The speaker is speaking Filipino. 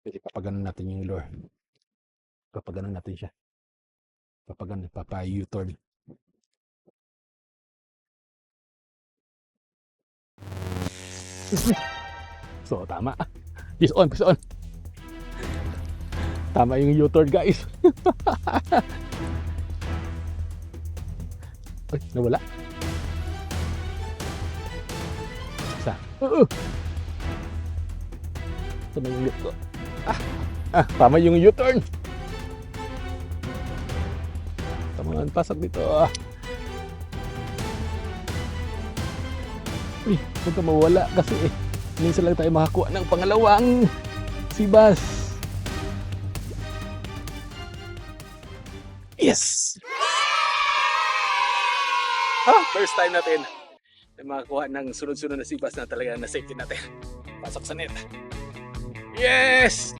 Pwede papaganon natin yung lure. Papaganon natin siya. Papaganon, papa-U-turn. So, tama. Peace on, peace on. Tama yung U-turn, guys. Ay, nawala. Isa. Tama yung lift ko. Tama yung U-turn. Tama nga, pasok dito. Uy, huwag ka mawala kasi minsan lang tayo makakuha ng pangalawang sibas. Yes! First time natin na makakuha ng sunod-sunod na sibas na talaga na safety natin. Pasok sa net. Yes!